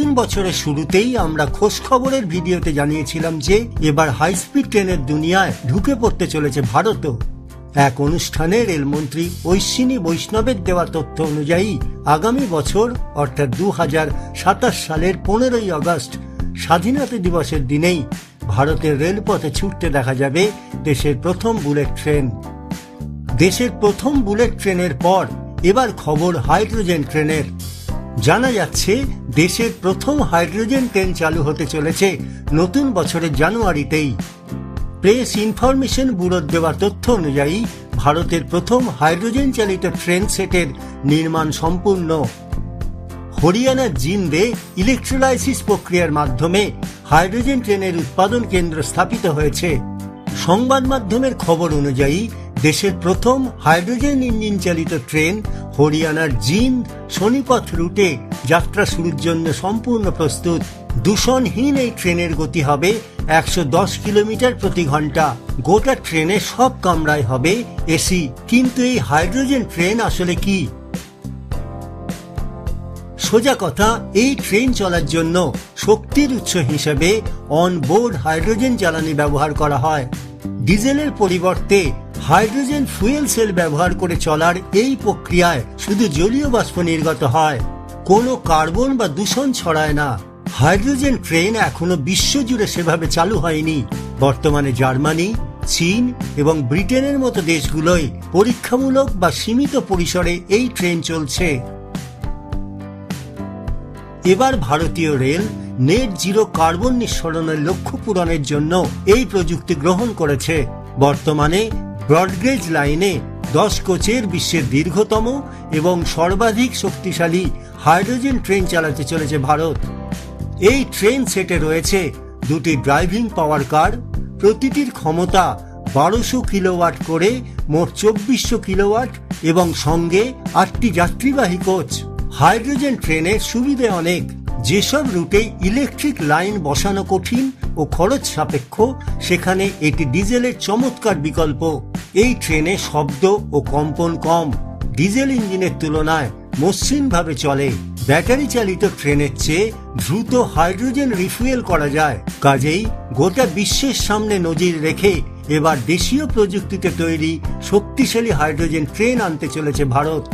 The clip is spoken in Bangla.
নতুন বছরের শুরুতেই আমরা খোঁজ খবরের ভিডিওতে জানিয়েছিলাম যে এবার হাই স্পিড ট্রেনের দুনিয়ায় ঢুকে পড়তে চলেছে ভারতও। এক অনুষ্ঠানে রেলমন্ত্রী অশ্বিনী বৈষ্ণবের দেওয়া তথ্য অনুযায়ী আগামী বছর অর্থাৎ 2027 সালের 15ই আগস্ট স্বাধীনতা দিবসের দিনেই ভারতের রেলপথে ছুটতে দেখা যাবে দেশের প্রথম বুলেট ট্রেন। দেশের প্রথম বুলেট ট্রেনের পর এবার খবর হাইড্রোজেন ট্রেনের। জানা যাচ্ছে দেশের প্রথম হাইড্রোজেন ট্রেন চালু হতে চলেছে নতুন বছরের জানুয়ারিতেই। প্রেস ইনফরমেশন ব্যুরোর দেওয়া তথ্য অনুযায়ী ভারতের প্রথম হাইড্রোজেন চালিত ট্রেন সেটের নির্মাণ সম্পূর্ণ। হরিয়ানার জিন্দে ইলেকট্রোলাইসিস প্রক্রিয়ার মাধ্যমে হাইড্রোজেন ট্রেনের উৎপাদন কেন্দ্র স্থাপিত হয়েছে। সংবাদ মাধ্যমের খবর অনুযায়ী দেশের প্রথম হাইড্রোজেন ইঞ্জিন চালিত ট্রেন হরিয়ানার জিন্দ সোনিপথ রুটে যাত্রা শুরুর জন্য সম্পূর্ণ প্রস্তুত। দূষণহীন এই ট্রেনের গতি হবে 110 কিলোমিটার প্রতি ঘন্টা। গোটা ট্রেনে সব কামরায় হবে এসি। কিন্তু এই হাইড্রোজেন ট্রেন আসলে কি? সোজা কথা, এই ট্রেন চলার জন্য শক্তির উৎস হিসেবে অনবোর্ড হাইড্রোজেন জ্বালানি ব্যবহার করা হয়। ডিজেলের পরিবর্তে হাইড্রোজেন ফুয়েল সেল ব্যবহার করে চলার এই প্রক্রিয়ায় শুধু জলীয় বাষ্প নির্গত হয়, কোনো কার্বন বা দূষণ ছড়ায় না। হাইড্রোজেন ট্রেন এখনো বিশ্বজুড়ে সেভাবে চালু হয়নি। বর্তমানে জার্মানি, চীন এবং ব্রিটেনের মতো দেশগুলোয় পরীক্ষামূলক বা সীমিত পরিসরে এই ট্রেন চলছে। এবার ভারতীয় রেল নেট জিরো কার্বন নিঃসরণের লক্ষ্য পূরণের জন্য এই প্রযুক্তি গ্রহণ করেছে। বর্তমানে ব্রডগেজ লাইনে 10 কোচের বিশ্বের দীর্ঘতম এবং সর্বাধিক শক্তিশালী হাইড্রোজেন ট্রেন চালাতে চলেছে ভারত। এই ট্রেন সেটে রয়েছে দুটি ড্রাইভিং পাওয়ার কার, প্রতিটির ক্ষমতা 1200 কিলোওয়াট করে মোট 2400 কিলোওয়াট এবং সঙ্গে 8টি যাত্রীবাহী কোচ। হাইড্রোজেন ট্রেনের সুবিধে অনেক। যেসব রুটে ইলেকট্রিক লাইন বসানো কঠিন ও খরচ সাপেক্ষ, সেখানে এটি ডিজেলের চমৎকার বিকল্প। এই ট্রেনে শব্দ ও কম্পন কম, ডিজেল ইঞ্জিনের তুলনায় মসৃণভাবে চলে। ব্যাটারি চালিত ট্রেনের চেয়ে দ্রুত হাইড্রোজেন রিফুয়েল করা যায়। কাজেই গোটা বিশ্বের সামনে নজির রেখে এবার দেশীয় প্রযুক্তিতে তৈরি শক্তিশালী হাইড্রোজেন ট্রেন আনতে চলেছে ভারত।